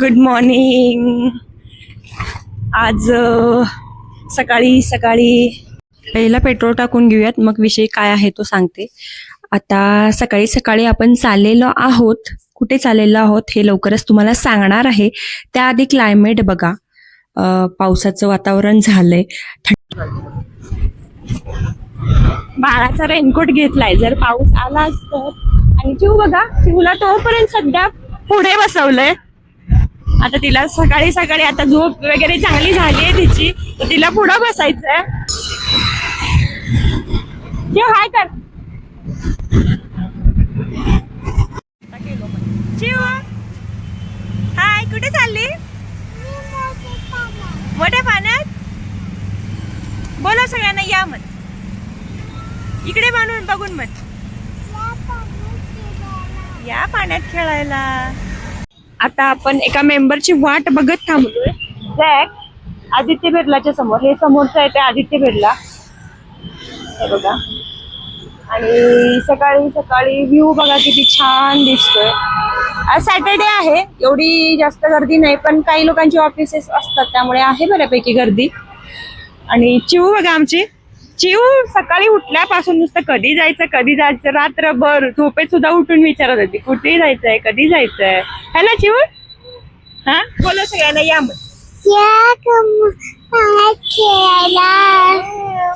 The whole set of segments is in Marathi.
Good morning. आज सकाळी सकाळी पहिला पेट्रोल टाकून घेऊयात, मग विषय काय आहे तो सांगते. आता सकाळी सकाळी आपण चाललेलो आहोत. कुठे चाललेलो आहोत हे लवकरच तुम्हाला सांगणार आहे. त्याआधी क्लायमेट बघा, पावसाचं वातावरण झालंय. बाळाचा रेनकोट घेतलाय, जर पाऊस आला तर. आणि चिऊ बघा, चिऊला तोपर्यंत सध्या पुढे बसवलंय. आता तिला सकाळी सकाळी आता झोप वगैरे चांगली झाली आहे तिची, तर तिला पुढं बसायचंय. चिऊ हाय कर. चिऊ हाय, कुठे चालली? मोठ्या पाण्यात. बोला सगळ्यांना या मत, इकडे बांधून बघून मत, या पाण्यात खेळायला. आता आपण एका मेंबरची वाट बघत थांबलोय. झॅक आदित्य बिर्लाच्या समोर, हे समोरचं आहे ते आदित्य बिर्ला, हे बघा. आणि सकाळी सकाळी व्ह्यू बघा किती छान दिसतोय. आज सॅटर्डे आहे, एवढी जास्त गर्दी नाही, पण काही लोकांची ऑफिसेस असतात त्यामुळे आहे बऱ्यापैकी गर्दी. आणि चिऊ बघा, आमची चिऊ सकाळी उठल्यापासून नुसतं कधी जायचं रात्रभर झोपेत सुद्धा उठून विचारत होती कुठे जायचंय, कधी जायचंय. है ना चिऊ? हा बोला सगळ्यांना या मग.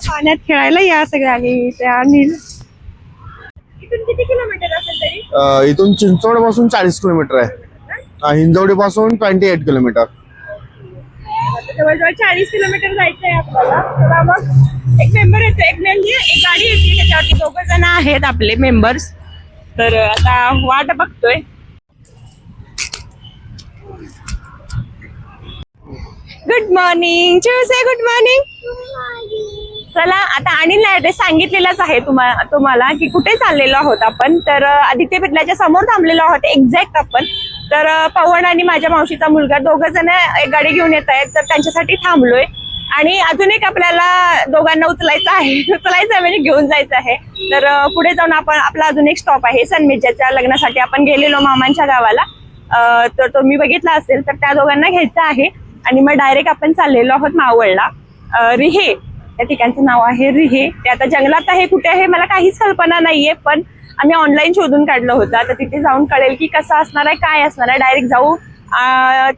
पाण्यात खेळायला या सगळ्यांनी. इथून किती किलोमीटर असेल तरी? इथून चिंचवड पासून 40 किलोमीटर आहे. हिंजवडी पासून 28 किलोमीटर. जवळजवळ 40 किलोमीटर जायचंय आपल्याला. तर मग एक मेंबर येतो, एक गाडी येते, त्याच्यावरती 2 जण आहेत आपले मेंबर्स. तर आता वाट बघतोय. गुड मॉर्निंग चिऊ, से गुड मॉर्निंग. चला आता अनिल ऍड्रेस सांगितलेलाच आहे तुम्हाला की कुठे चाललेलो आहोत आपण. तर आदित्य बिर्लाच्या समोर थांबलेलो आहोत एक्झॅक्ट आपण. तर पवन आणि माझ्या मावशीचा मुलगा 2 जण एक गाडी घेऊन येत आहेत, तर त्यांच्यासाठी थांबलोय. आणि अजून एक आपल्याला दोघांना उचलायचं म्हणजे घेऊन जायचं आहे. तर पुढे जाऊन आपण आपला अजून एक स्टॉप आहे सनमिर्जाच्या लग्नासाठी आपण गेलेलो मामांच्या गावाला. तर तो मी बघितला असेल, तर त्या दोघांना घ्यायचं आहे. आणि मग डायरेक्ट आपण चाललेलो आहोत मावळला. रिहे त्या ठिकाणचं नाव आहे रिहे. ते आता जंगलात आहे, कुठे आहे मला काहीच कल्पना नाहीये, पण आम्ही ऑनलाईन शोधून काढलं होतं. आता तिथे जाऊन कळेल की कसं असणार आहे, काय असणार आहे. डायरेक्ट जाऊ,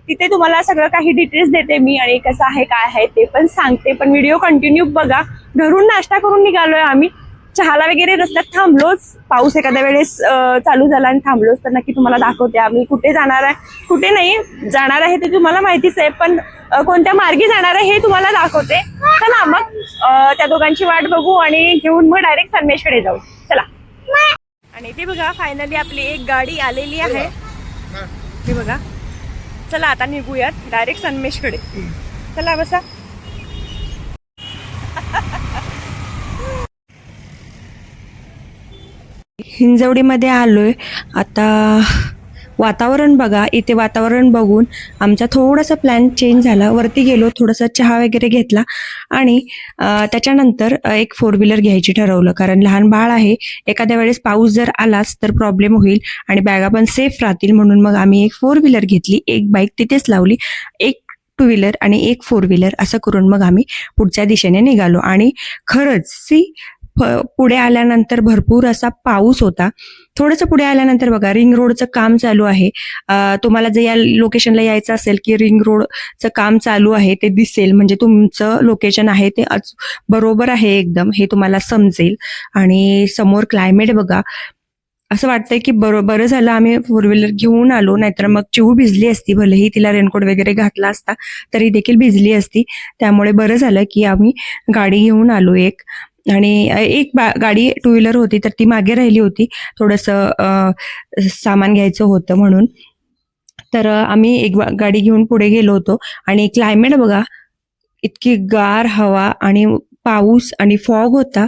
तिथे तुम्हाला सगळं काही डिटेल्स देते मी, आणि कसं आहे काय आहे ते पण सांगते. पण व्हिडिओ कंटिन्यू बघा. घरून नाश्ता करून निघालोय आम्ही, चहाला वगैरे रस्त्यात थांबलोच. पाऊस एखाद्या वेळेस चालू झाला आणि थांबलोच, तर नक्की तुम्हाला दाखवते आम्ही कुठे जाणार आहे, कुठे नाही जाणार आहे ते तुम्हाला माहितीच आहे, पण कोणत्या मार्गी जाणार आहे हे तुम्हाला दाखवते. चला मग त्या दोघांची वाट बघू आणि घेऊन मग डायरेक्ट सनमेशकडे जाऊ. चला. आणि ते बघा, फायनली आपली एक गाडी आलेली आहे. ते बघा, चला आता निघूयात डायरेक्ट सनमेशकडे. चला बसा. हिंजवडीमध्ये आलोय आता. वातावरण बघा, इथे वातावरण बघून आमचा थोडासा प्लॅन चेंज झाला. वरती गेलो, थोडासा चहा वगैरे घेतला आणि त्याच्यानंतर एक 4 व्हीलर घ्यायची ठरवलं, कारण लहान बाळ आहे. एखाद्या वेळेस पाऊस जर आलाच तर प्रॉब्लेम होईल आणि बॅगा पण सेफ राहतील, म्हणून मग आम्ही एक 4 व्हीलर घेतली. एक बाईक तिथेच लावली, एक 2 व्हीलर आणि एक 4 व्हीलर, असं करून मग आम्ही पुढच्या दिशेने निघालो. आणि खरंच पुढे आल्यानंतर भरपूर असा पाऊस होता. थोडंसं पुढे आल्यानंतर बघा, रिंग रोडचं काम चालू आहे. तुम्हाला जर या लोकेशनला यायचं असेल की रिंग रोडचं काम चालू आहे ते दिसेल, म्हणजे तुमचं लोकेशन आहे ते बरोबर आहे एकदम, हे तुम्हाला समजेल. आणि समोर क्लायमेट बघा, असं वाटतंय की बरं झालं आम्ही 4 व्हीलर घेऊन आलो, नाहीतर मग चिऊ भिजली असती. भलेही तिला रेनकोट वगैरे घातला असता तरी देखील भिजली असती. त्यामुळे बरं झालं की आम्ही गाडी घेऊन आलो एक. आणि एक गाडी 2 व्हीलर होती, तर ती मागे राहिली होती, थोडंसं सामान घ्यायचं होतं म्हणून. तर आम्ही एक गाडी घेऊन पुढे गेलो होतो. आणि क्लायमेट बघा, इतकी गार हवा आणि पाऊस आणि फॉग होता.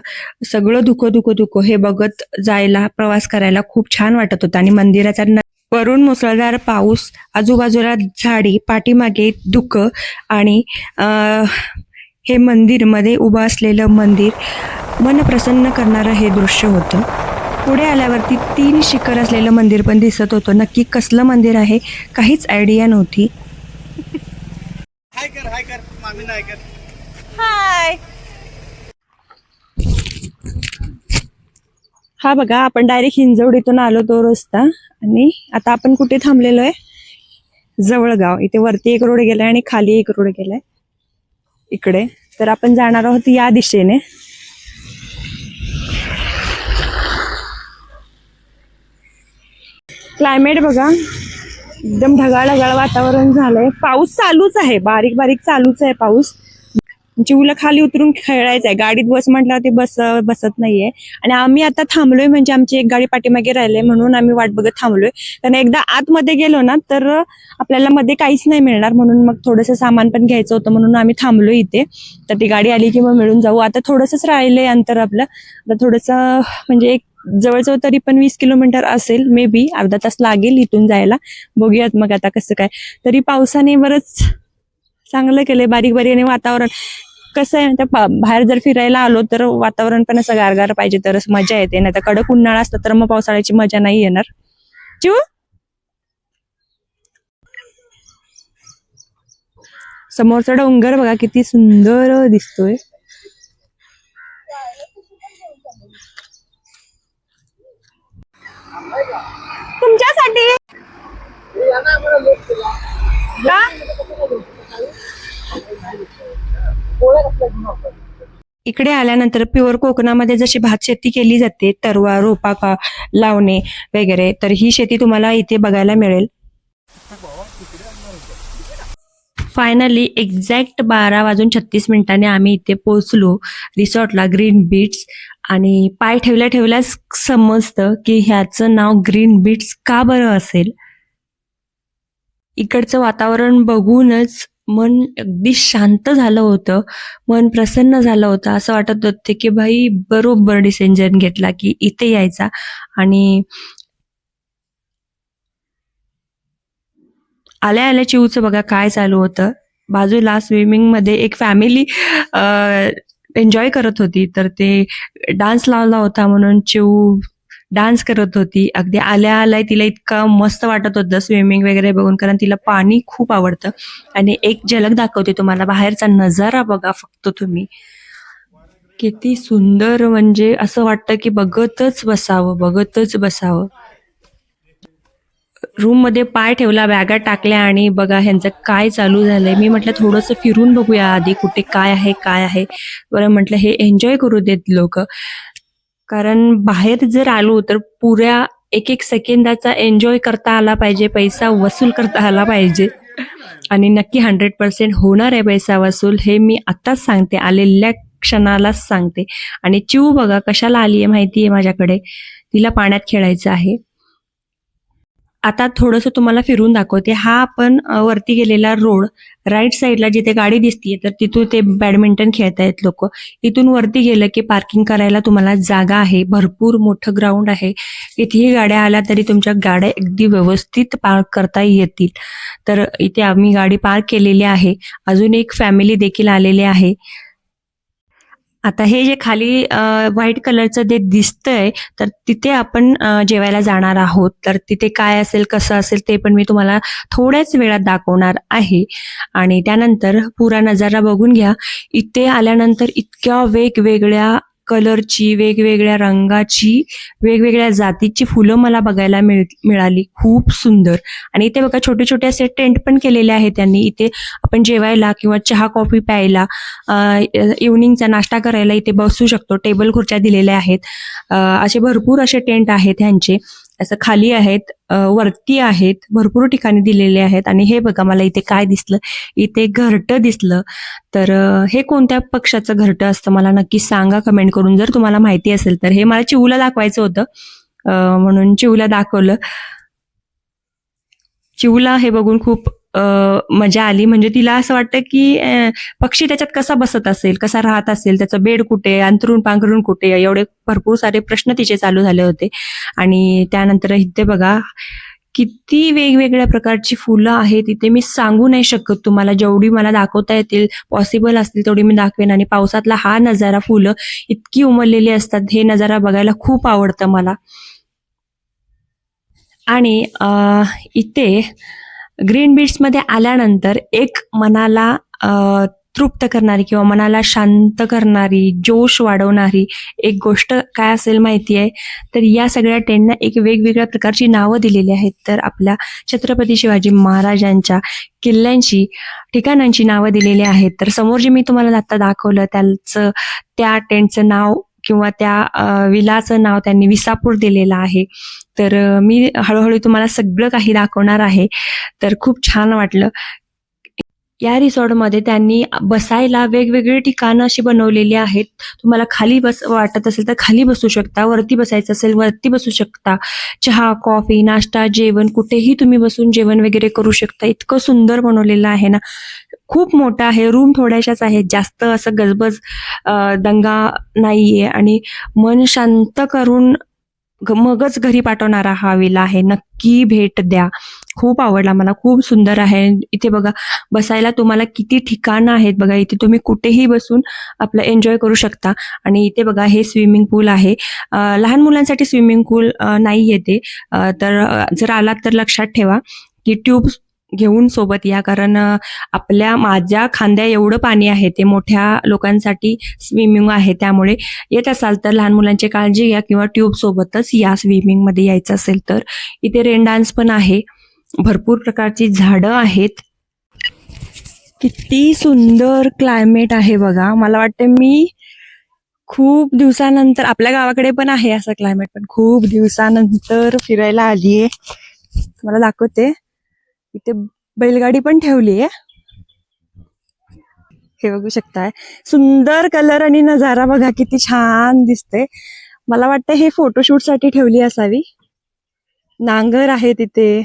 सगळं धुकं हे बघत जायला, प्रवास करायला खूप छान वाटत होतं. आणि मंदिराचा वरून मुसळधार पाऊस, आजूबाजूला झाडी, पाठीमागे धुकं आणि हे मंदिर, मध्ये उभं असलेलं मंदिर, मन प्रसन्न करणारं हे दृश्य होतं. पुढे आल्यावरती 3 शिखर असलेलं मंदिर पण दिसत होतं. नक्की कसलं मंदिर आहे काहीच आयडिया नव्हती. हाय कर मामीना हाय कर. हाय. हा बघा, आपण डायरेक्ट हिंजवडीतून आलो तो रस्ता आणि आता आपण कुठे थांबलेलो आहे? जवळगाव. इथे वरती एक रोड गेलाय आणि खाली एक रोड गेलाय इकडे. तर आपण जाणार आहोत या दिशेने. क्लायमेट बघा, एकदम ढगाळ ढगाळ वातावरण झालंय. पाऊस चालूच आहे, बारीक बारीक चालूच आहे पाऊस. चिवला खाली उतरून खेळायचंय. गाडीत बस म्हटल्यावर ते बसत नाहीये. आणि आम्ही आता थांबलोय म्हणजे आमची एक गाडी पाठीमागे राहिली म्हणून आम्ही वाट बघत थांबलोय. कारण एकदा आतमध्ये गेलो ना तर आपल्याला मध्ये काहीच नाही मिळणार, म्हणून मग थोडंसं सामान पण घ्यायचं होतं म्हणून आम्ही थांबलोय इथे. तर ती गाडी आली की मग मिळून जाऊ. आता थोडंसंच राहिलंय अंतर आपलं. आता थोडंसं म्हणजे एक जवळजवळ तरी पण 20 किलोमीटर असेल, मे बी अर्धा तास लागेल इथून जायला. बघूयात मग आता कसं काय. तरी पावसाने बरंच चांगलं केलंय. बारीक बारीक आणि वातावरण कसं आहे, बाहेर जर फिरायला आलो तर वातावरण पण असं गारगार पाहिजे तरच मजा येते. नाही तर कडक उन्हाळा असतं तर मग पावसाळ्याची मजा नाही येणार. चिऊ, समोरचा डोंगर बघा किती सुंदर दिसतोय. तुमच्यासाठी का? इकडे आल्यानंतर प्युअर कोकणामध्ये जशी भात शेती केली जाते, तरवा रोपा लावणे वगैरे, तर ही शेती तुम्हाला इथे बघायला मिळेल. फायनली एक्झॅक्ट 12:36 आम्ही इथे पोहोचलो रिसॉर्टला, ग्रीन बीट्स. आणि पाय ठेवल्या ठेवल्याच समजतं की ह्याचं नाव ग्रीन बीट्स का बरं असेल. इकडचं वातावरण बघूनच मन अगदी शांत झालं होतं, मन प्रसन्न झालं होतं. असं वाटत होतं की भाई बरोबर डिसिजन घेतला की इथे यायचा. आणि आल्या आल्या चिवचं बघा काय चालू होतं. बाजूला स्विमिंग मध्ये एक फॅमिली एन्जॉय करत होती, तर ते डान्स लावला होता म्हणून चिव डान्स करत होती. अगदी आल्या आल्या तिला इतकं मस्त वाटत होतं स्विमिंग वगैरे बघून, कारण तिला पाणी खूप आवडतं. आणि एक झलक दाखवते तुम्हाला, बाहेरचा नजारा बघा फक्त तुम्ही, किती सुंदर. म्हणजे असं वाटतं की बघतच बसावं. रूम मध्ये पाय ठेवला, बॅगा टाकल्या आणि बघा ह्यांचं काय चालू झालंय. मी म्हटलं थोडंसं फिरून बघूया आधी कुठे काय आहे. बरं म्हटलं हे एन्जॉय करू देत लोक, कारण बाहेर जर आलो तर पुऱ्या एक सेकंदाचा एन्जॉय करता आला पाहिजे, पैसा वसूल करता आला पाहिजे. आणि नक्की 100% होणार आहे पैसा वसूल, हे मी आताच सांगते, आलेल्या क्षणालाच सांगते. आणि चिव बघा कशाला आली आहे माहितीये माझ्याकडे, तिला पाण्यात खेळायचं आहे. आता थोडंसं तुम्हाला फिरून दाखवते. हा आपण वरती गेलेला रोड, राईट साईडला जिथे गाडी दिसतीये तर तिथून ते बॅडमिंटन खेळतायत लोक. इथून वरती गेलं की पार्किंग करायला तुम्हाला जागा आहे, भरपूर मोठं ग्राउंड आहे. इथेही गाड्या आल्या तरी तुमच्या गाड्या अगदी व्यवस्थित पार्क करता येतील. तर इथे आम्ही गाडी पार्क केलेली आहे. अजून एक फॅमिली देखील आलेली आहे. आता हे जे खाली व्हाईट कलरचं जे दिसतंय तर तिथे आपण जेवायला जाणार आहोत. तर तिथे काय असेल कसं असेल ते पण मी तुम्हाला थोड्याच वेळात दाखवणार आहे. आणि त्यानंतर पुरा नजारा बघून घ्या. इथे आल्यानंतर इतक्या वेगवेगळ्या कलरची, वेगवेगळ्या रंगाची, वेगवेगळ्या जातीची फुलं मला बघायला मिळाली. खूप सुंदर. आणि इथे बघा छोटे छोटे असे टेंट पण केलेले आहेत त्यांनी. इथे आपण जेवायला किंवा चहा कॉफी प्यायला, इव्हनिंगचा नाश्ता करायला इथे बसू शकतो. टेबल खुर्च्या दिलेल्या आहेत. असे भरपूर असे टेंट आहेत ह्यांचे. असं खाली आहेत, वरती आहेत, भरपूर ठिकाणी दिलेले आहेत. आणि हे बघा मला इथे काय दिसलं, इथे घरटं दिसलं. तर हे कोणत्या पक्षाचं घरटं असतं मला नक्की सांगा कमेंट करून, जर तुम्हाला माहिती असेल तर. हे मला चिवला दाखवायचं होतं म्हणून चिवला दाखवलं. चिवला हे बघून खूप मजा आली. म्हणजे तिला असं वाटतं की पक्षी त्याच्यात कसा बसत असेल, कसा राहत असेल, त्याचं बेड कुठे, अंथरूण पांघरूण कुठे, एवढे भरपूर सारे प्रश्न तिचे चालू झाले होते. आणि त्यानंतर इथे बघा किती वेगवेगळ्या प्रकारची फुलं आहेत इथे, मी सांगू नाही शकत तुम्हाला. जेवढी मला दाखवता येतील, पॉसिबल असतील तेवढी मी दाखवेन. आणि पावसातला हा नजारा, फुलं इतकी उमललेली असतात, हे नजारा बघायला खूप आवडतं मला. आणि इथे ग्रीन बीट्समध्ये आल्यानंतर एक मनाला तृप्त करणारी किंवा मनाला शांत करणारी, जोश वाढवणारी एक गोष्ट काय असेल माहिती आहे? तर या सगळ्या टेंटना एक वेगवेगळ्या प्रकारची नावं दिलेली आहेत. तर आपल्या छत्रपती शिवाजी महाराजांच्या किल्ल्यांची, ठिकाणांची नावं दिलेली आहेत. तर समोर जे मी तुम्हाला आता दाखवलं त्या टेंटचं नाव किंवा त्या विलाचं नाव त्यांनी विसापूर दिलेलं आहे. तर मी हळूहळू तुम्हाला सगळं काही दाखवणार आहे. तर खूप छान वाटलं. या रिसॉर्टमध्ये त्यांनी बसायला वेगवेगळी ठिकाणं अशी बनवलेली आहेत. तुम्हाला खाली वाटत असेल तर खाली बसू शकता, वरती बसायचं असेल वरती बसू शकता. चहा, कॉफी, नाश्ता, जेवण कुठेही तुम्ही बसून जेवण वगैरे करू शकता. इतकं सुंदर बनवलेलं आहे ना. खूप मोठं आहे. रूम थोड्याशाच आहेत, जास्त असं गजबज दंगा नाहीये. आणि मन शांत करून मगच घरी पाठवणारा हा विला आहे. नक्की भेट द्या. खूप आवडला मला, खूप सुंदर आहे. इथे बघा बसायला तुम्हाला किती ठिकाणं आहेत बघा. इथे तुम्ही कुठेही बसून आपलं एन्जॉय करू शकता. आणि इथे बघा हे स्विमिंग पूल आहे. लहान मुलांसाठी स्विमिंग पूल नाही येते. तर जर आलात तर लक्षात ठेवा की ट्यूब घेऊन सोबत या, कारण माझ्या खांद्या एवढं पाणी आहे, ते मोठ्या लोकांसाठी स्विमिंग आहे. त्यामुळे येत असाल तर लहान मुलांची काळजी घ्या किंवा ट्यूब सोबतच या स्विमिंग मध्ये यायचं असेल तर. इथे रेन डान्स पण आहे. भरपूर प्रकारची झाडं आहेत. किती सुंदर क्लायमेट आहे बघा. मला वाटतं मी खूप दिवसानंतर, आपल्या गावाकडे पण आहे असं क्लायमेट, पण खूप दिवसानंतर फिरायला आलीये. तुम्हाला दाखवते. इथे बैलगाडी पण ठेवली आहे. हे बघू शकताय. सुंदर कलर आणि नजारा बघा किती छान दिसते. मला वाटतं हे फोटोशूट साठी ठेवली असावी. नांगर आहे तिथे.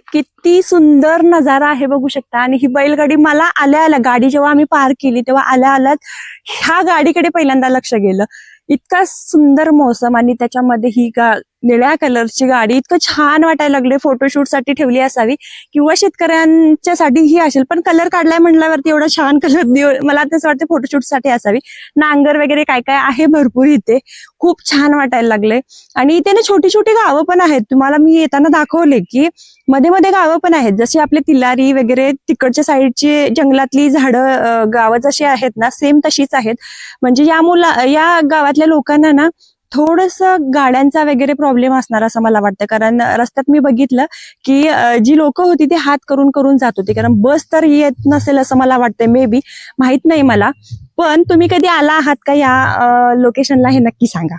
किती सुंदर नजारा आहे बघू शकता. आणि ही बैलगाडी, मला आल्या गाडी जेव्हा आम्ही पार्क केली तेव्हा आल्यात ह्या गाडीकडे पहिल्यांदा लक्ष गेलं. इतका सुंदर मोसम आणि त्याच्यामध्ये ही निळ्या कलरची गाडी, इतकं छान वाटायला लागले. फोटोशूट साठी ठेवली असावी किंवा शेतकऱ्यांच्या साठी ही असेल, पण कलर काढलाय म्हणल्यावरती एवढा छान कलर मला तसं वाटतं फोटोशूट साठी असावी. नांगर वगैरे काय काय आहे भरपूर इथे. खूप छान वाटायला लागले. आणि इथे ना छोटी छोटी गावं पण आहेत. तुम्हाला मी येताना दाखवले की मध्ये मध्ये गावं पण आहेत, जशी आपले तिलारी वगैरे तिकडच्या साईडची जंगलातली झाडं गावं जशी आहेत ना, सेम तशीच आहेत. म्हणजे या गावातल्या लोकांना ना थोडस गाड्यांचा वगैरे प्रॉब्लेम असणार असं मला वाटतं. कारण रस्त्यात मी बघितलं की जी लोक होती ती हात करून जात होती, कारण बस तर येत नसेल असं मला वाटतं. मे बी, माहित नाही मला. पण तुम्ही कधी आला आहात का या लोकेशनला हे नक्की सांगा.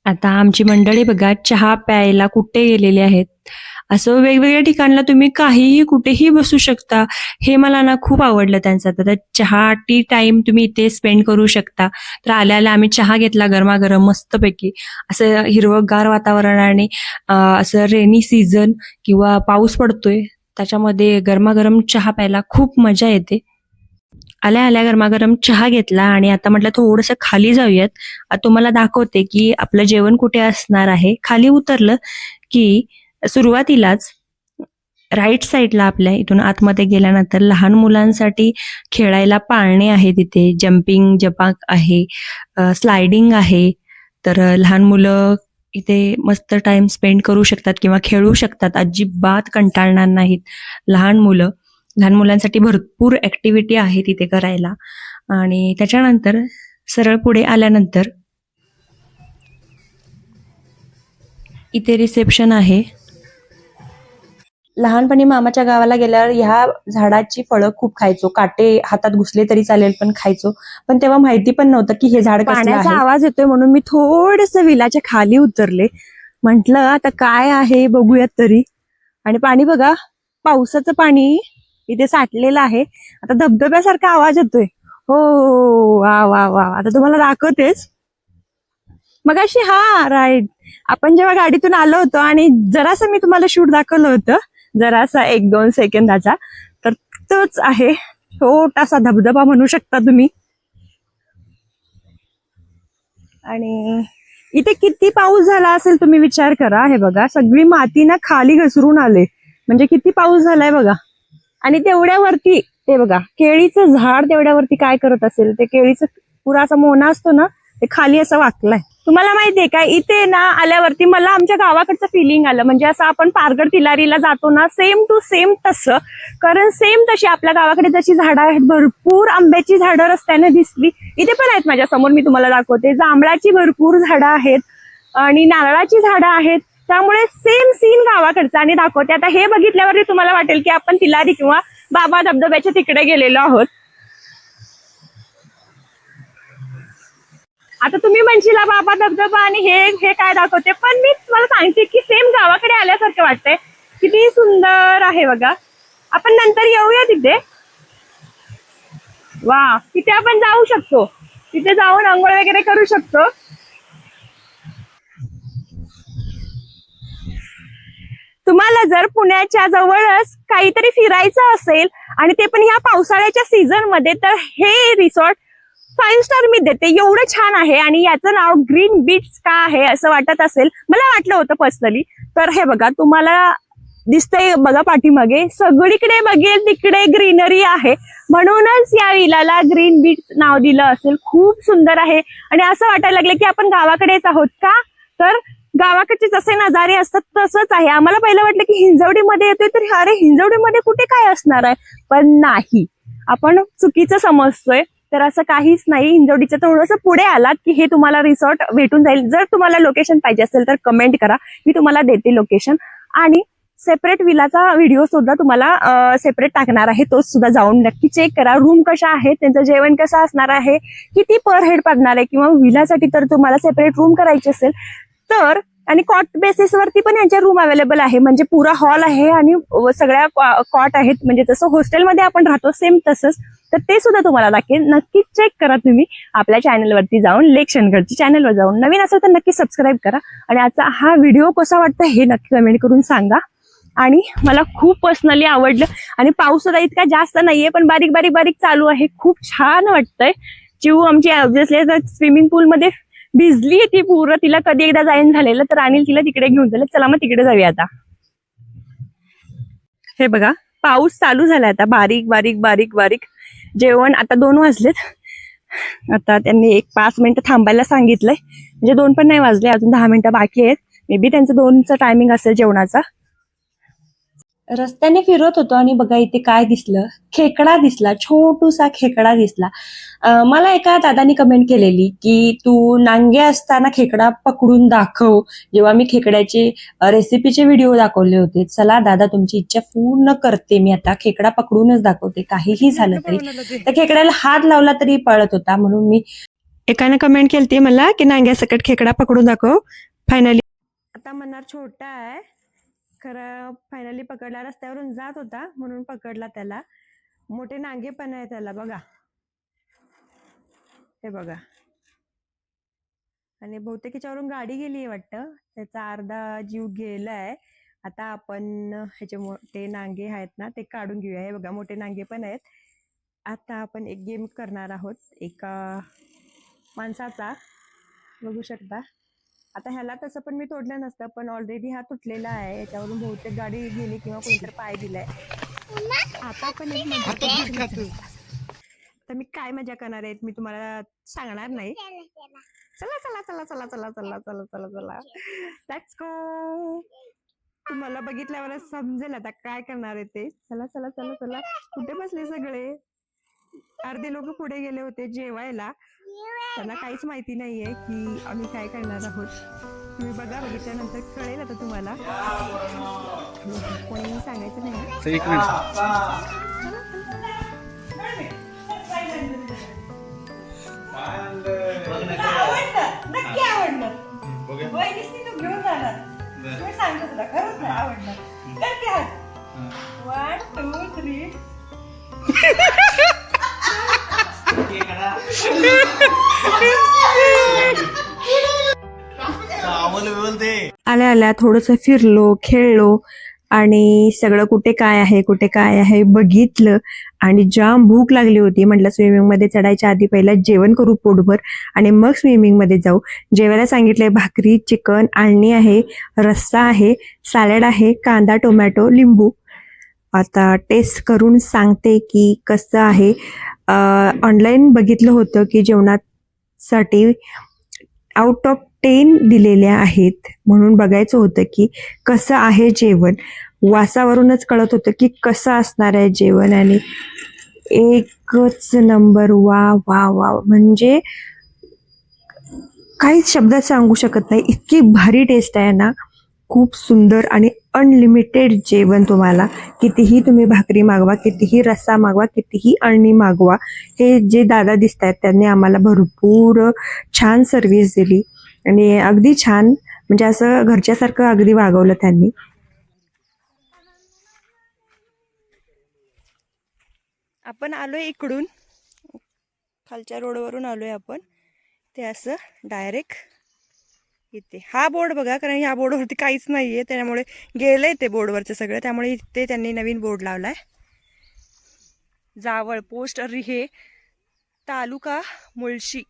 आता आमची मंडळी बघा चहा प्यायला कुठे गेलेली आहेत. असं वेगवेगळ्या ठिकाणला तुम्ही काहीही कुठेही बसू शकता. हे मला ना खूप आवडलं त्यांचं. तर चहा टी टाइम तुम्ही इथे स्पेंड करू शकता. तर आल्याला आम्ही चहा घेतला गरमागरम मस्तपैकी. असं हिरवंगार वातावरण आणि असं रेनी सीझन किंवा पाऊस पडतोय त्याच्यामध्ये गरमागरम चहा प्यायला खूप मजा येते. आल्या गरमागरम चहा घेतला आणि आता म्हटलं थोडंसं खाली जाऊयात. तुम्हाला दाखवते की आपलं जेवण कुठे असणार आहे. खाली उतरलं की सुरुवातीलाच राईट साईडला आपल्या इथून आतमध्ये गेल्यानंतर लहान मुलांसाठी खेळायला पाळणे आहे. तिथे जम्पिंग जपाक आहे, स्लायडिंग आहे. तर लहान मुलं इथे मस्त टाइम स्पेंड करू शकतात किंवा खेळू शकतात. अजिबात कंटाळणार नाहीत लहान मुलं. लहान मुलांसाठी भरपूर ऍक्टिव्हिटी आहे तिथे करायला. आणि त्याच्यानंतर सरळ पुढे आल्यानंतर इथे रिसेप्शन आहे. लहानपणी मामाच्या गावाला गेल्यावर ह्या झाडाची फळं खूप खायचो. काटे हातात घुसले तरी चालेल पण खायचो. पण तेव्हा माहिती पण नव्हतं की हे झाड कसलं आहे. पाण्याचा आवाज येतोय म्हणून मी थोडस विलाच्या खाली उतरले. म्हंटल आता काय आहे बघूयात तरी. आणि पाणी बघा, पावसाचं पाणी इथे साठलेलं आहे. आता धबधब्यासारखा आवाज येतोय. हो वा वा वा. आता तुम्हाला दाखवतेच. मगाशी राईट, आपण जेव्हा गाडीतून आलो होतो आणि जरासं मी तुम्हाला शूट दाखवलं होतं, जरासा 1-2 सेकंदाचा, तर तोच आहे. छोटासा धबधबा म्हणू शकता तुम्ही. आणि इथे किती पाऊस झाला असेल तुम्ही विचार करा. हे बघा सगळी माती ना खाली घसरून आले, म्हणजे किती पाऊस झालाय बघा. आणि तेवढ्यावरती ते बघा केळीचं झाड तेवढ्यावरती काय करत असेल, ते केळीचं पुरा असा मोना असतो ना, ते खाली असं वाकलाय. तुम्हाला माहितीये का, इथे ना आल्यावरती मला आमच्या गावाकडचं फिलिंग आलं. म्हणजे असं आपण पारगड तिलारीला जातो ना, सेम टू सेम तसं. कारण सेम तशी आपल्या गावाकडे जशी झाडं आहेत, भरपूर आंब्याची झाडं रस्त्याने दिसली. इथे पण आहेत माझ्या समोर, मी तुम्हाला दाखवते. जांभळाची भरपूर झाडं आहेत आणि नारळाची झाडं आहेत. त्यामुळे सेम सीन गावाकडचा आणि दाखवते. आता हे बघितल्यावरती तुम्हाला वाटेल की आपण तिलारी किंवा बाबा धबधब्याच्या तिकडे गेलेलो आहोत. आता तुम्ही म्हणशीला बाबा धबधबा आणि हे काय दाखवते, पण मी तुम्हाला सांगते की सेम गावाकडे आल्यासारखं वाटतंय. किती सुंदर आहे बघा. आपण नंतर येऊया तिथे. वा, तिथे आपण जाऊ शकतो, तिथे जाऊन आंघोळ वगैरे करू शकतो. तुम्हाला जर पुण्याच्या जवळच काहीतरी फिरायचं असेल आणि ते पण ह्या पावसाळ्याच्या सीझन मध्ये, तर हे रिसॉर्ट 5 स्टार मी देते. एवढं छान आहे आणि याचं नाव ग्रीन बीच का आहे असं वाटत असेल, मला वाटलं होतं पर्सनली. तर हे बघा तुम्हाला दिसतंय बघा पाठीमागे, सगळीकडे बघेल तिकडे ग्रीनरी आहे, म्हणूनच या विलाला ग्रीन बीच नाव दिलं असेल. खूप सुंदर आहे आणि असं वाटायला लागलं की आपण गावाकडेच आहोत का. तर गावाकडचे जसे नजारे असतात तसंच आहे. आम्हाला पहिलं वाटलं की हिंजवडीमध्ये येतोय, तर अरे हिंजवडीमध्ये कुठे काय असणार आहे, पण नाही, आपण चुकीचं समजतोय. तर असं काहीच नाही. हिंजवडीच्या थोडंसं पुढे आलात की हे तुम्हाला रिसॉर्ट भेटून जाईल. जर तुम्हाला लोकेशन पाहिजे असेल तर कमेंट करा, मी तुम्हाला देते लोकेशन. आणि सेपरेट विलाचा व्हिडिओ सुद्धा तुम्हाला सेपरेट टाकणार आहे, तो सुद्धा जाऊन नक्की चेक करा. रूम कशा आहेत, त्यांचं जेवण कसं असणार आहे, किती पर हेड पडणार आहे, किंवा विलासाठी तर तुम्हाला सेपरेट रूम करायची असेल तर. आणि कॉट बेसिस वरती पण यांच्या रूम अवेलेबल आहे, म्हणजे पुरा हॉल आहे आणि सगळ्या कॉट आहेत, म्हणजे जसं हॉस्टेलमध्ये आपण राहतो सेम तसंच. तर ते सुद्धा तुम्हाला दाखवेल. नक्की चेक करा तुम्ही आपल्या चॅनलवरती जाऊन, लेक शनगडची चॅनलवर जाऊन. नवीन असेल तर नक्की सबस्क्राईब करा. आणि आजचा हा व्हिडिओ कसा वाटतं हे नक्की कमेंट करून सांगा. आणि मला खूप पर्सनली आवडलं. आणि पाऊस सुद्धा इतका जास्त नाहीये, पण बारीक बारीक बारीक चालू आहे. खूप छान वाटतंय. चिऊ आमची ऑब्व्हियसली स्विमिंग पूल मध्ये भिजली ती पूर्ण, तिला कधी एकदा जाईन झालेलं, तर अनिल तिला तिकडे घेऊन झालं. चला मग तिकडे जाऊया आता. हे बघा पाऊस चालू झालाय आता, बारीक बारीक बारीक बारीक. जेवण आता 2 वाजलेत. आता त्यांनी 5 मिनिटं थांबायला सांगितलंय, म्हणजे 2 पण नाही वाजले, अजून 10 मिनिटं बाकी आहेत. मे बी त्यांचं 2चं टायमिंग असेल जेवणाचा. रस्त्याने फिरत होतो आणि बघा इथे काय दिसलं, खेकडा दिसला, छोटूसा खेकडा दिसला. मला एका दादानी कमेंट केलेली की तू नांगे असताना खेकडा पकडून दाखव, जेव्हा मी खेकड्याचे रेसिपीचे व्हिडिओ दाखवले होते. चला दादा, तुमची इच्छा पूर्ण करते. मी आता खेकडा पकडूनच दाखवते, काहीही झालं तरी. त्या खेकड्याला हात लावला तरी पळत होता, म्हणून मी एकाने कमेंट केली मला की नांग्यासकट खेकडा पकडून दाखव. फायनली आता म्हणणार छोटा आहे खरं, फायनली पकडला. रस्त्यावरून जात होता म्हणून पकडला त्याला. मोठे नांगे पण आहे त्याला बघा, हे बघा. आणि बहुतेक याच्यावरून गाडी गेली आहे वाटतं, त्याचा अर्धा जीव गेलाय. आता आपण ह्याचे मोठे नांगे आहेत ना ते काढून घेऊया. हे बघा मोठे नांगे पण आहेत. आता आपण एक गेम करणार आहोत एका माणसाचा, बघू शकता. आता ह्याला तसं पण मी तोडलं नसतं, पण ऑलरेडी हा तुटलेला आहे. याच्यावरून बहुतेक गाडी गेली किंवा कोणीतरी पाय दिलाय. आता पण एक मजा, तर मी काय मजा करणार आहेत मी तुम्हाला सांगणार नाही. चला चला चला चला चला चला चला चला चला लेट्स गो. तुम्हाला बघितल्यावर समजेल आता काय करणार आहे ते. चला चला चला चला. कुठे बसले सगळे? अर्धे लोक पुढे गेले होते जेवायला, त्यांना काहीच माहिती नाहीये की आम्ही काय करणार आहोत. तुम्ही बघा, बघितल्यानंतर कळेल आता तुम्हाला. कोणी सांगायचं नाही. एक मिनिट. नक्की आवडलं. वहिनीसनी तू घेऊन जाणार, मी सांगतो तुला, खरंच नाही आवडलं. नक्की हात 1 2 3. आल्या आल्या थोडस फिरलो, खेळलो आणि सगळं कुठे काय आहे बघितलं आणि जाम भूक लागली होती. म्हटलं स्विमिंगमध्ये चढायच्या आधी पहिला जेवण करू पोटभर आणि मग स्विमिंगमध्ये जाऊ. जेवायला सांगितलंय भाकरी, चिकन, आळणी आहे, रस्सा आहे, सॅलड आहे, कांदा, टोमॅटो, लिंबू. आता टेस्ट करून सांगते की कसं आहे. ऑनलाईन बघितलं होतं की जेवणासाठी आउट ऑफ 10 दिलेल्या आहेत, म्हणून बघायचं होतं की कसं आहे जेवण. वासावरूनच कळत होतं की कसं असणार आहे जेवण आणि एकच नंबर. वा वा वा, म्हणजे काहीच शब्दात सांगू शकत नाही, इतकी भारी टेस्ट आहे ना. खूप सुंदर आणि अनलिमिटेड जेवण. तुम्हाला कितीही तुम्ही भाकरी मागवा, कितीही रस्सा मागवा, कितीही अळणी मागवा. हे जे दादा दिसत आहेत त्यांनी आम्हाला भरपूर छान सर्व्हिस दिली आणि अगदी छान, म्हणजे असं घरच्यासारखं अगदी वागवलं त्यांनी. आपण आलोय इकडून, खालच्या रोडवरून आलोय आपण. ते असं डायरेक्ट इथे हा बोर्ड बघा, कारण ह्या बोर्डवरती काहीच नाहीये, त्यामुळे गेलंय ते बोर्डवरचं सगळं. त्यामुळे इथे त्यांनी नवीन बोर्ड लावलाय. जावळ पोस्ट रिहे, तालुका मुळशी.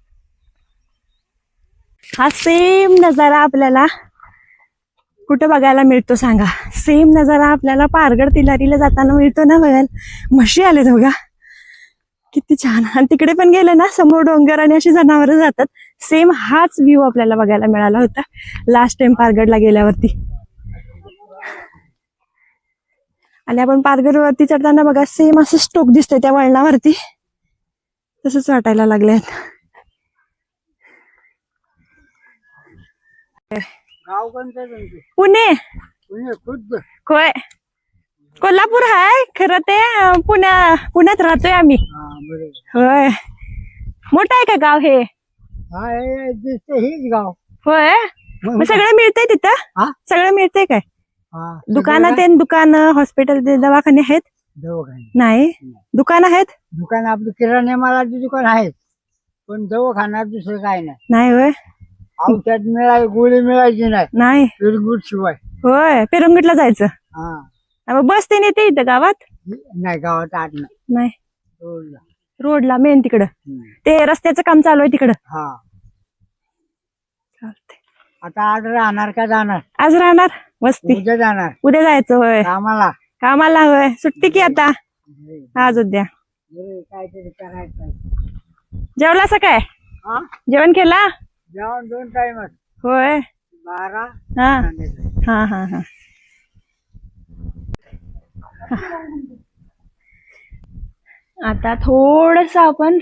हा सेम नजारा आपल्याला कुठं बघायला मिळतो सांगा? सेम नजारा आपल्याला पारगड तिलारीला जाताना मिळतो ना बघायला. म्हशी आलेत बघा, किती छान. आणि तिकडे पण गेले ना समोर डोंगर आणि अशी जनावरं जातात. सेम हाच व्ह्यू आपल्याला बघायला मिळाला होता लास्ट टाइम पारगडला गेल्यावरती. आणि आपण पारगडवरती चढताना बघा सेम असं स्टोक दिसतोय त्या वळणावरती, तसंच वाटायला लागले. गाव कोणतं तुमचं? पुणे. पुणे खुद्द. होय, कोल्हापूर आहे खरं, ते पुण्यात राहतोय आम्ही. होय. मोठं आहे का गाव हे? हेच गाव. होय, मग सगळं मिळतंय तिथं? सगळं मिळतंय काय? दुकानं, हॉस्पिटल, दवाखाने आहेत? नाही, दुकान आहेत. दुकान आपली किराणा मालाची दुकान आहे, पण दवाखाना दुसरं काय नाही. होय, औषध गोळी मिळायची नाही पिरगुट शिवाय. होय, पिरंगुटला जायचं. मग बस ते नेते इथं गावात? नाही, गावात आत नाही, रोडला. रोडला मेन तिकडं ते रस्त्याचं काम चालू आहे तिकडं. हा, चालतंय. आता आज राहणार का जाणार? आज राहणार, वस्ती. उद्या जाणार, उद्या जायचं. होय, कामाला. होय, सुट्टी की आता, आज उद्या. काहीतरी करायचं. जेवलास काय? जेवण केला? जेवण 2 टाइम. होय, 12. हा हा हा. आता थोडस आपण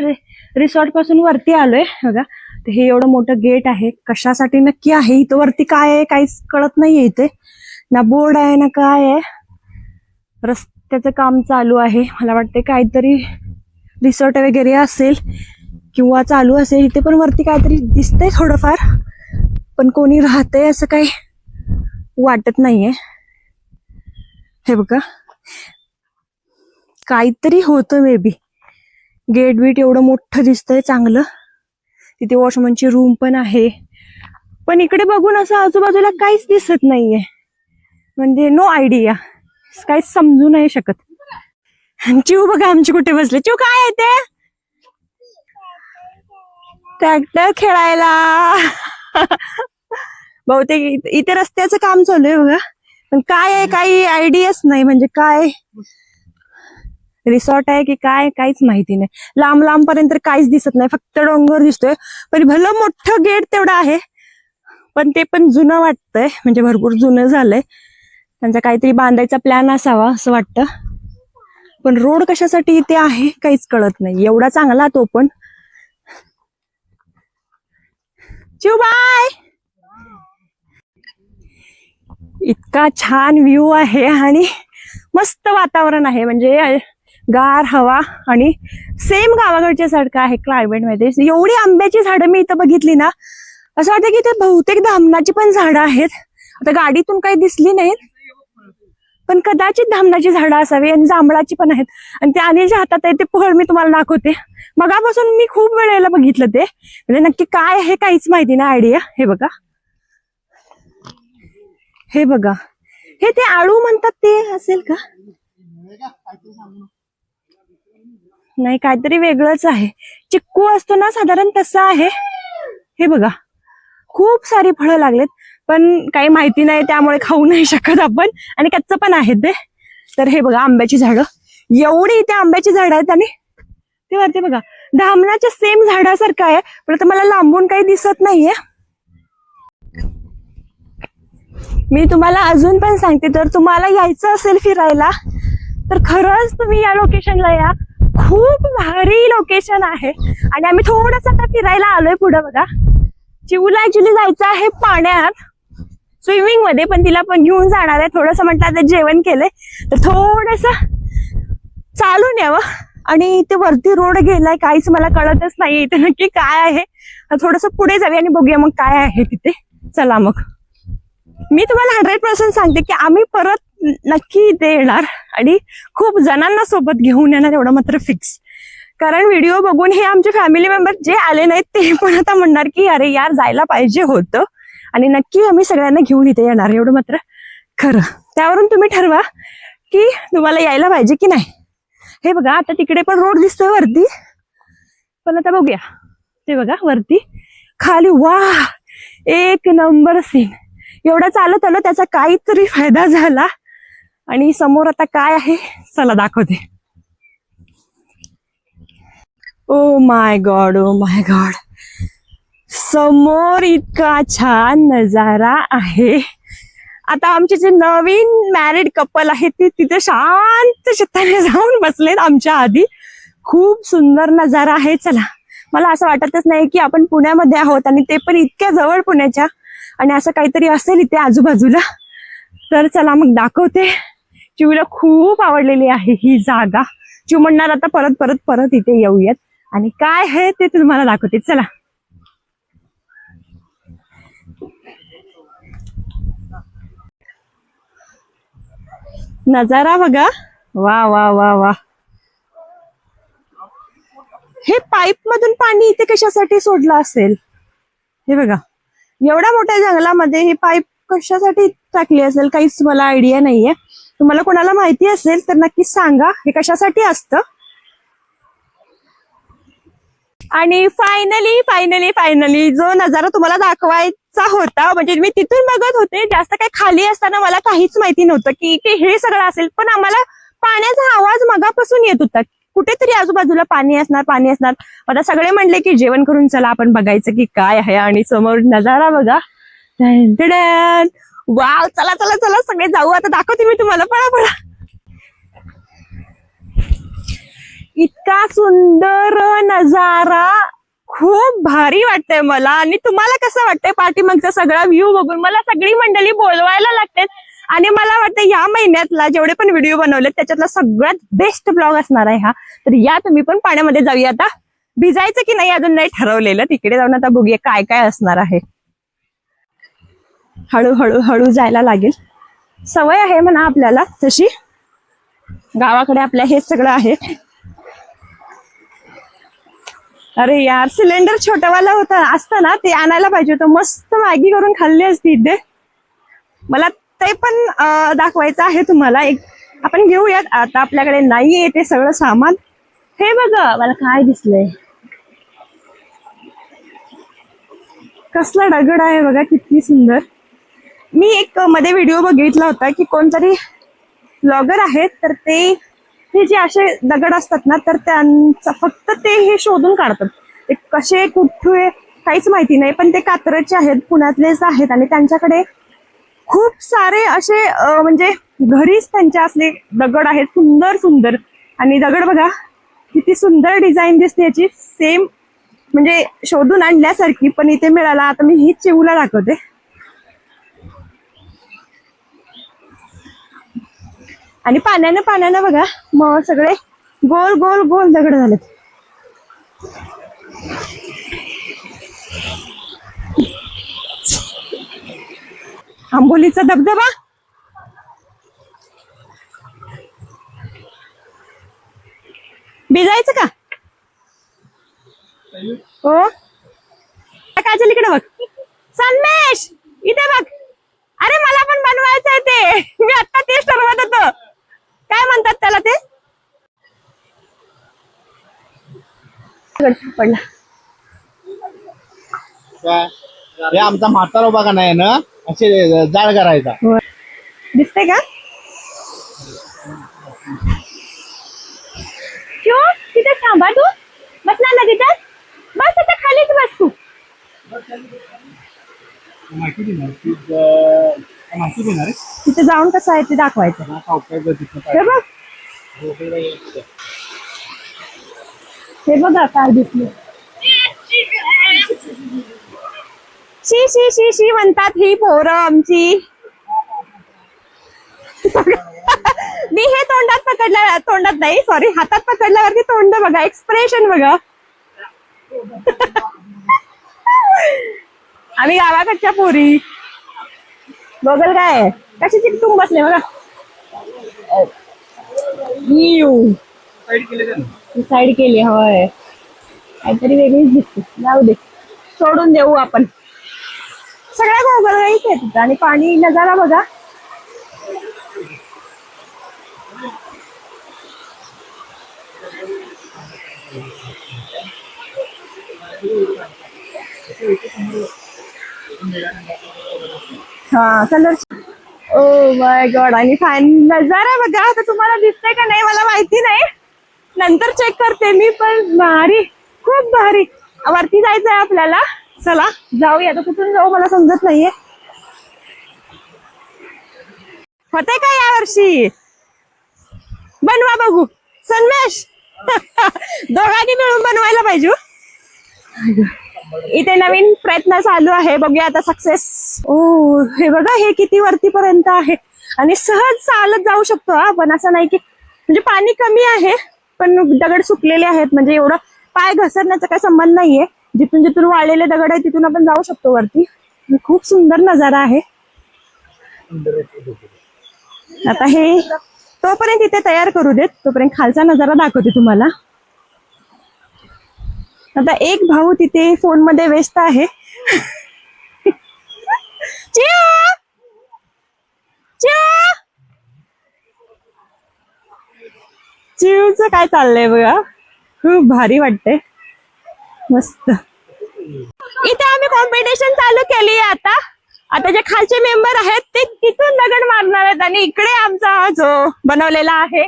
रिसॉर्ट पासून वरती आलोय बघा. हे एवढं मोठं गेट आहे, कशासाठी नक्की आहे इथं वरती काय आहे काहीच कळत नाहीये. इथे ना बोर्ड आहे ना काय आहे. रस्त्याचं काम चालू आहे, मला वाटते काहीतरी रिसॉर्ट वगैरे असेल किंवा चालू असेल. इथे पण वरती काहीतरी दिसतंय थोडंफार, पण कोणी राहतंय असं काही वाटत नाहीये. हे बघा, काहीतरी होतं मे बी. गेट बीट एवढं मोठं दिसतंय चांगलं. तिथे वॉचमनची रूम पण आहे, पण इकडे बघून असं आजूबाजूला काहीच दिसत नाहीये. म्हणजे नो आयडिया, काहीच समजू नाही शकत. चिव बघा आमची कुठे बसले. चिव काय आहे ते? ट्रॅक्टर खेळायला. बहुतेक इथे रस्त्याचं काम चालू आहे बघा, पण काय आहे काही आयडियाच नाही. म्हणजे काय रिसॉर्ट आहे की काय काहीच माहिती नाही. लांब लांब पर्यंत काहीच दिसत नाही, फक्त डोंगर दिसतोय. पण भलं मोठं गेट तेवढं आहे, पण ते पण जुनं वाटतंय, म्हणजे भरपूर जुनं झालंय. त्यांचा काहीतरी बांधायचा प्लॅन असावा असं वाटतं. पण रोड कशासाठी इथे आहे काहीच कळत नाही. एवढा चांगला तो पण. चिव बाय. इतका छान व्ह्यू आहे आणि मस्त वातावरण आहे, म्हणजे गार हवा आणि सेम गावाकडच्या सारखं आहे क्लायमेट मध्ये. एवढी आंब्याची झाडं मी इथं बघितली ना, असं वाटतं की इथे बहुतेक धामणाची पण झाडं आहेत. आता गाडीतून काही दिसली नाहीत, पण कदाचित धामणाची झाडं असावी आणि जांभळाची पण आहेत. आणि ते अनिलच्या हातात आहे ते फळ मी तुम्हाला दाखवते. मगापासून मी खूप वेळेला बघितलं ते, म्हणजे नक्की काय आहे काहीच माहिती नाही, आयडिया. हे बघा, हे बघा, हे ते आळू म्हणतात ते असेल का? नाही, काहीतरी वेगळंच आहे. चिक्कू असतो ना साधारण तसं आहे. हे बघा, खूप सारी फळं लागलेत, पण काही माहिती नाही त्यामुळे खाऊ नाही शकत आपण. आणि कच्चं पण आहे ते. तर हे बघा आंब्याची झाडं, एवढी इथे आंब्याची झाडं आहेत. आणि ते वरती बघा धामणाच्या सेम झाडासारखं आहे, पण आता मला लांबून काही दिसत नाहीये. मी तुम्हाला अजून पण सांगते, तर तुम्हाला यायचं असेल फिरायला तर खरंच तुम्ही या लोकेशनला या. खूप भारी लोकेशन आहे. आणि आम्ही थोडंसं आता फिरायला आलोय पुढे बघा. चिवूला ऍक्च्युली जायचं आहे पाण्यात स्विमिंग मध्ये, पण तिला पण घेऊन जाणार आहे. थोडंसं म्हटलं आता जेवण केलंय तर थोडस चालून यावं. आणि ते वरती रोड गेलाय, काहीच मला कळतच नाही इथे नक्की काय आहे. थोडस पुढे जाऊया आणि बघूया मग काय आहे तिथे. चला मग. मी तुम्हाला 100% सांगते की आम्ही परत नक्की इथे येणार आणि खूप जणांना सोबत घेऊन येणार, एवढं मात्र फिक्स. कारण व्हिडिओ बघून हे आमचे फॅमिली मेंबर जे आले नाहीत ते पण आता म्हणणार की अरे यार जायला पाहिजे होतं. आणि नक्की आम्ही सगळ्यांना घेऊन इथे येणार, एवढं मात्र खरं. त्यावरून तुम्ही ठरवा की तुम्हाला यायला पाहिजे की नाही. हे बघा आता तिकडे पण रोड दिसतोय वरती, पण आता बघूया. ते बघा वरती खाली, वा एक नंबर सीन. एवढं चालत आलो त्याचा काहीतरी फायदा झाला. आणि समोर आता काय आहे चला दाखवते. Oh my God, oh my God, समोर इतका छान नजारा आहे. आता आमचे जे नवीन मॅरिड कपल आहेत ते तिथे शांत चित्ताने जाऊन बसलेत आमच्या आधी. खूप सुंदर नजारा आहे. चला, मला असं वाटतच नाही की आपण पुण्यामध्ये आहोत आणि ते पण इतक्या जवळ पुण्याच्या. आणि असं काहीतरी असेल इथे आजूबाजूला. तर चला मग दाखवते. चिवला खूप आवडलेली आहे ही जागा. चिव म्हणणार आता परत परत परत इथे येऊयात. आणि काय आहे ते तुम्हाला दाखवते. चला. नजारा बघा, वा वा वा वा. हे पाईप मधून पाणी इथे कशासाठी सोडलं असेल? हे बघा, एवढ्या मोठ्या जंगलामध्ये ही पाईप कशासाठी टाकली असेल काहीच मला आयडिया नाहीये. तुम्हाला कोणाला माहिती असेल तर नक्कीच सांगा हे कशासाठी असतं. आणि फायनली फायनली फायनली जो नजारा तुम्हाला दाखवायचा होता, म्हणजे मी तिथून बघत होते, जास्त काही खाली असताना मला काहीच माहिती नव्हतं की हे सगळं असेल. पण आम्हाला पाण्याचा आवाज मगापासून येत होता, कुठेतरी आजूबाजूला पाणी असणार पाणी असणार. आता सगळे म्हणले की जेवण करून चला आपण बघायचं की काय आहे. आणि समोर नजारा बघा, वाव. चला चला चला सगळे जाऊ. आता दाखवते मी तुम्हाला, पळा पळा. इतका सुंदर नजारा, खूप भारी वाटतंय मला. आणि तुम्हाला कसं वाटतंय पाठीमागचा सगळा व्ह्यू बघून? मला सगळी मंडळी बोलवायला लागतात. आणि मला वाटतं या महिन्यातला जेवढे पण व्हिडिओ बनवले त्याच्यातला सगळ्यात बेस्ट ब्लॉग असणार आहे हा. तर या तुम्ही पण पाण्यामध्ये जाऊया. आता भिजायचं की नाही अजून नाही ठरवलेलं. तिकडे जाऊन आता बघूया काय काय असणार आहे. हळूहळू हळू जायला लागेल. सवय आहे म्हणा आपल्याला तशी, गावाकडे आपल्या हे सगळं आहे. अरे यार, सिलेंडर छोटवाला होता असतं ना ते आणायला पाहिजे होतं. मस्त मॅगी करून खाल्ली असती इथे. मला ते पण दाखवायचं आहे तुम्हाला. एक आपण घेऊयात. आता आपल्याकडे नाहीये ते सगळं सामान. हे बघा मला काय दिसलंय, कसला दगड आहे बघा, किती सुंदर. मी एक मध्ये व्हिडिओ बघितला होता की कोणतरी ब्लॉगर आहेत, तर ते जे असे दगड असतात ना तर त्यांचं फक्त ते हे शोधून काढतात. ते कसे कुठे काहीच माहिती नाही, पण ते कात्रजचे आहेत, पुण्यातलेच आहेत. आणि त्यांच्याकडे खूप सारे असे म्हणजे घरीच त्यांच्या असले दगड आहेत, सुंदर सुंदर. आणि दगड बघा किती सुंदर डिझाईन दिसते याची, सेम म्हणजे शोधून आणल्यासारखी. पण इथे मिळाला. आता मी हीच चिवूला दाखवते. आणि पाण्यानं पाण्यानं बघा मग सगळे गोल गोल गोल दगड झालेत. आंबोलीचा धबधबा, भिजायचं का? हो काय झालं इकडे बघ. संदेश इथे बघ. अरे मला पण बनवायचं आहे ते. मी आता तेच ठरवत होतो, काय म्हणतात त्याला ते पडला. हे आमचा म्हातारा बघा नाही ना, असे जाळ करायचा. दिसते का? क्यों तिथे थांबा, तू बसला ना तिथं, बस आता खालीच बस तू. तिथे जाऊन कसं आहे ते दाखवायचं. हे बघ, हे बघा काय दिसलं. शी शी शी शी म्हणतात ही पोरं आमची. मी हे तोंडात पकडल्या, तोंडात नाही सॉरी, हातात पकडल्यावरती तोंड बघा, एक्सप्रेशन बघा. आम्ही गावाकडच्या पोरी. बघल काय कशी चिकटून बसले बघा. साईड केली होय, काहीतरी वेगळीच दिसते. जाऊ दे, सोडून देऊ आपण. सगळ्या गोगलगाईच आहे तिथं आणि पाणी नजारा बघा. हा कलर, ओ माय गॉड. आणि फॅन नजारा बघा. आता तुम्हाला दिसतंय का नाही मला माहिती नाही, नंतर चेक करते मी. पण भारी, खूप भारी. वरती जायचंय आपल्याला, चला जाऊया. आता कुठून जाऊ मला समजत नाहीये. होतंय का या वर्षी? बनवा बघू सन्मेश. दोघांनी मिळून बनवायला पाहिजे. इथे नवीन प्रयत्न चालू आहे, बघूया आता सक्सेस. ओ हे बघा, हे किती वरती पर्यंत आहे आणि सहज चालत जाऊ शकतो आपण. असं नाही की, म्हणजे पाणी कमी आहे पण दगड सुकलेले आहेत, म्हणजे एवढं पाय घसरण्याचा काही संबंध नाहीये. जिथून जिथून वाळलेले दगड आहे तिथून आपण जाऊ शकतो वरती. खूप सुंदर नजारा आहे. आता हे तोपर्यंत इथे तयार करू देत, तोपर्यंत खालचा नजारा दाखवते तुम्हाला. आता एक भाऊ तिथे फोन मध्ये व्यस्त आहे. चिवचं काय चाललंय बघा, खूप भारी वाटतंय, मस्त. इथे आम्ही कॉम्पिटिशन चालू केली आहे. आता जे खालचे मेंबर आहेत ते तिथून दगड मारणार आहेत आणि इकडे आमचा जो बनवलेला आहे,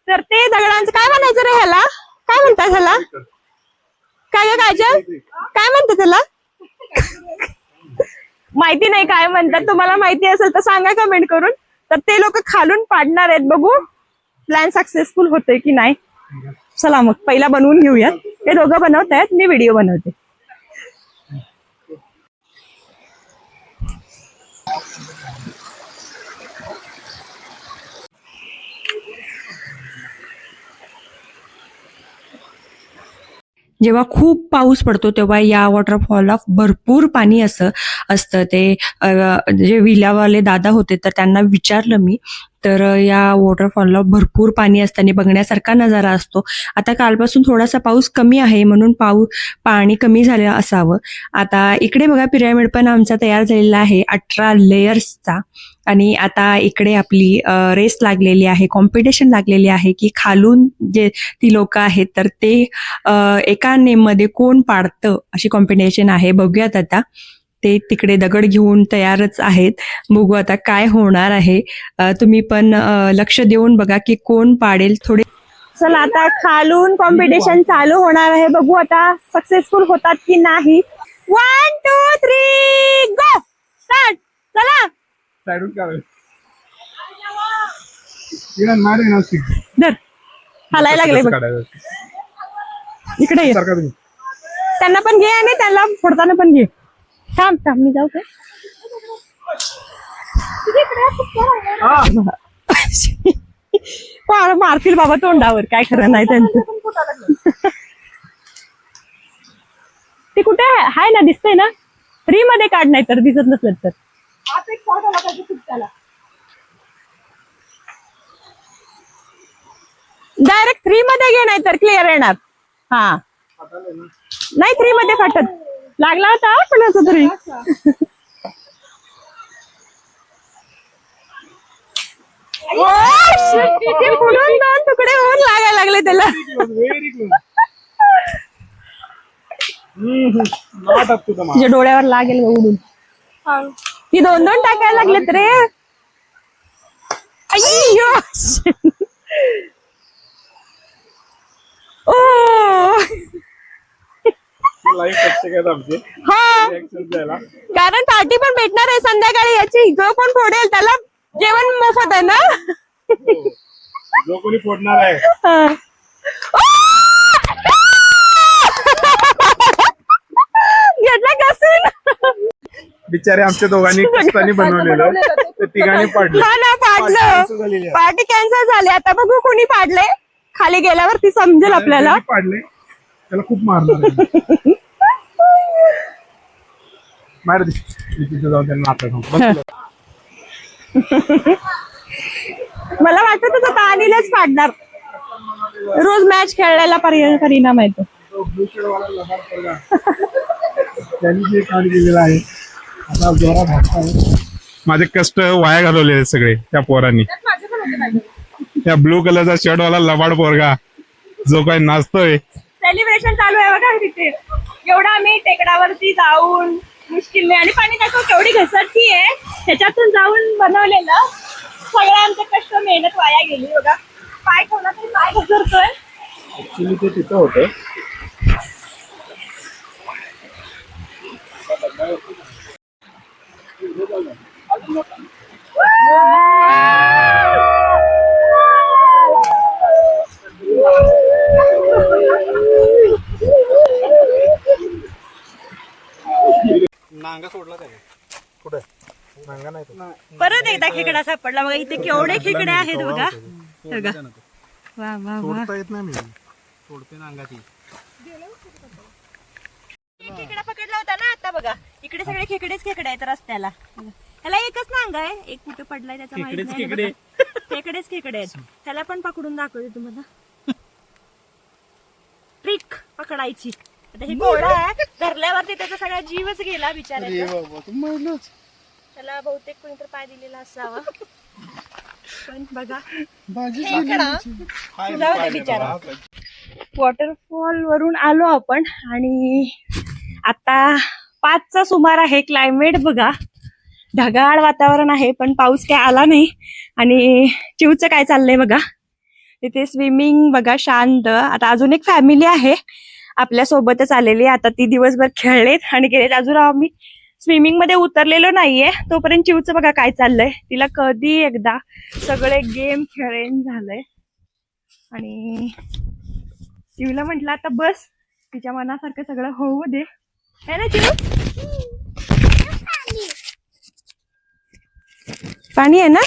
तर ते दगडांचं काय म्हणायचं रे ह्याला, काय म्हणतात ह्याला, काय ग काजल, काय म्हणतात त्याला? माहिती नाही काय म्हणतात. तुम्हाला माहिती असेल तर सांगा कमेंट करून. तर ते लोक खालून पाडणार आहेत, बघू प्लॅन सक्सेसफुल होतोय की नाही. चला मग पहिला बनवून घेऊयात. ते दोघं बनवत आहेत, मी व्हिडिओ बनवते. जेव्हा खूप पाऊस पडतो तेव्हा या वॉटरफॉलला भरपूर पाणी असतं. ते जे विल्यावाले दादा होते तर त्यांना विचारलं मी, तर या वॉटरफॉलला भरपूर पाणी असतं आणि बघण्यासारखा नजारा असतो. आता कालपासून थोडासा पाऊस कमी आहे म्हणून पाणी कमी झालं असावं. आता इकडे बघा पिरॅमिड पण आमचा तयार झालेला आहे 18 लेयर्सचा. आणि आता इकडे आपली रेस लागलेली आहे, कॉम्पिटिशन लागलेली आहे की खालून जे ती लोक आहेत तर ते एका नेममध्ये कोण पाडतं अशी कॉम्पिटिशन आहे. बघूयात आता. ते तिकडे दगड घेऊन तयारच आहेत, बघू आता काय होणार आहे. तुम्ही पण लक्ष देऊन बघा की कोण पाडेल थोडे. चला आता खालून कॉम्पिटिशन चालू होणार आहे, बघू आता सक्सेसफुल होतात की नाही. 1 2 3 गो स्टार्ट. चला धर, हालायला लागले बघ. इकडे ये, त्यांना पण घे आणि त्याला फोडताना पण घे. थांब थांब, मी जाऊ का? मारतील बाबा तोंडावर, काय खरं नाही त्यांचं. ते कुठे आहे ना, दिसतंय ना, फ्री मध्ये काढ, नाही तर दिसत नसलं तर. डायरेक्ट 3 मध्ये घे, नाही तर क्लिअर येणार. हा नाही 3 मध्ये फाटत लागला होता कोणाचा तरी. ते पुढून 2 तुकडे होऊन लागायला लागले त्याला. तुझ्या डोळ्यावर लागेल बघ उडून. ती 2-2 टाकायला लागलेत रे. अय्यो. ओ हा, कारण पार्टी पण भेटणार आहे संध्याकाळी याची. जो पण फोडेल त्याला जेवण मोफत आहे ना. जो कोणी फोडणार आहे हा. घेतला कसून. बिचारे आमच्या दोघांनी कष्टाने बनवलेलं ते तिघांनी पाडलं. हा ना, पाडलं. पार्टी कॅन्सल झाली. आता बघू कोणी पाडले. खाली गेल्यावरती समजेल आपल्याला. पाडले त्याला खूप मारणार. मार दे तिथे जाऊन त्यांना आता. मला वाटतं तुझं तानीलाच पाडणार. रोज मॅच खेळायला परिणाम येतो. त्यांनी जे काम केलेलं आहे आता जोरात हात. माझे कष्ट वाया घालवले सगळे त्या पोरांनी. त्या ब्लू कलरचा शर्ट वाला लबाड पोरगा जो काही नाचतोय. सेलिब्रेशन चालू आहे बघा तिथे. एवढा आम्ही टेकडावरती जाऊन मुश्किलने, आणि पाणी दाखव केवढी घसरती आहे, त्याच्यातून जाऊन बनवलेलं. सगळं आमचं कष्ट मेहनत वाया गेली बघा. पाय ठेवला तरी पाय घसरतोय. ऍक्च्युली ते तिथं होतं. नांगा सोडला त्याने. कुठे नांगा नाही तो. परत एकदा खेकडा सापडला बघा. इथे केवढे खेकडे आहेत बघा. बघा वा वा वा. सोडता येत नाही. मी सोडते नांगा ती. खेकडा पकडला होता ना आता बघा. इकडे सगळे खेकडे आहेत रस्त्याला. त्याला एकच नांगा आहे. एक कुठे पडलाय त्याचा माहित नाही. खेकडेच खेकडे आहेत. त्याला पण पकडून दाखवते तुम्हाला. ट्रिक पकडायची. आता हे कोरडा आहे. धरल्यावरती त्याचा सगळा जीवच गेला बिचाऱ्याचा. त्याला बहुतेक कोणीतरी पाय दिलेला असावा. पण बघा जाऊ दे बिचारा. वॉटरफॉल वरून आलो आपण आणि आता 5चा सुमार आहे. क्लायमेट बघा ढगाळ वातावरण आहे पण पाऊस काय आला नाही. आणि चिवचं काय चाललंय बघा. तिथे स्विमिंग बघा शांत. आता अजून एक फॅमिली आहे आपल्या सोबतच आलेली. आता ती दिवसभर खेळलेत आणि गेलेत. अजून आम्ही स्विमिंग मध्ये उतरलेलो नाहीये. तोपर्यंत चिवचं बघा काय चाललंय. तिला कधी एकदा सगळे गेम खेळेन झालंय. आणि चिवला म्हटलं आता बस तिच्या मनासारखं सगळं होऊ दे. है ना चिव? पाणी आहे ना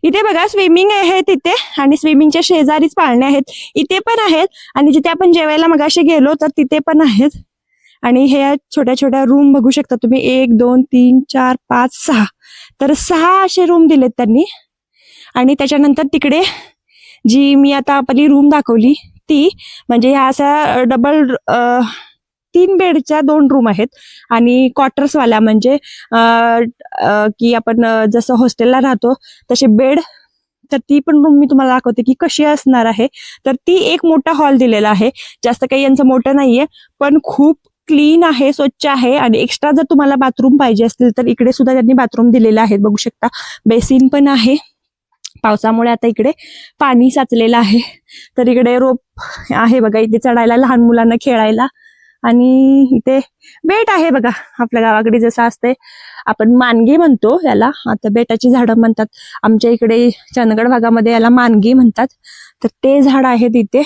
इथे बघा. स्विमिंग आहे तिथे आणि स्विमिंगच्या शेजारीच पाळणे आहेत. इथे पण आहेत आणि जिथे आपण जेवायला मगाशी गेलो तर तिथे पण आहेत. आणि हे छोट्या छोट्या रूम बघू शकता तुम्ही. 1 2 3 4 5 6 तर 6 असे रूम दिलेत त्यांनी. आणि त्याच्यानंतर तिकडे जी मी आता आपली रूम दाखवली ती म्हणजे ह्या अशा डबल 3 बेडच्या 2 रूम आहेत. आणि क्वार्टर्सवाल्या म्हणजे की आपण जसं हॉस्टेलला राहतो तसे बेड. तर ती पण रूम मी तुम्हाला दाखवते की कशी असणार आहे. तर ती एक मोठा हॉल दिलेला आहे. जास्त काही यांचं मोठं नाहीये पण खूप क्लीन आहे, स्वच्छ आहे. आणि एक्स्ट्रा जर तुम्हाला बाथरूम पाहिजे असतील तर इकडे सुद्धा त्यांनी बाथरूम दिलेले आहेत बघू शकता. बेसिन पण आहे. पावसामुळे आता इकडे पाणी साचलेलं आहे. तर इकडे रोप आहे बघा. इथे चढायला लहान मुलांना खेळायला. आणि इथे बेट आहे बघा. आपल्या गावाकडे जसं असते आपण मानगी म्हणतो याला. आता बेटाची झाडं म्हणतात. आमच्या इकडे चंदगड भागामध्ये याला मानगी म्हणतात. तर ते झाड आहे तिथे.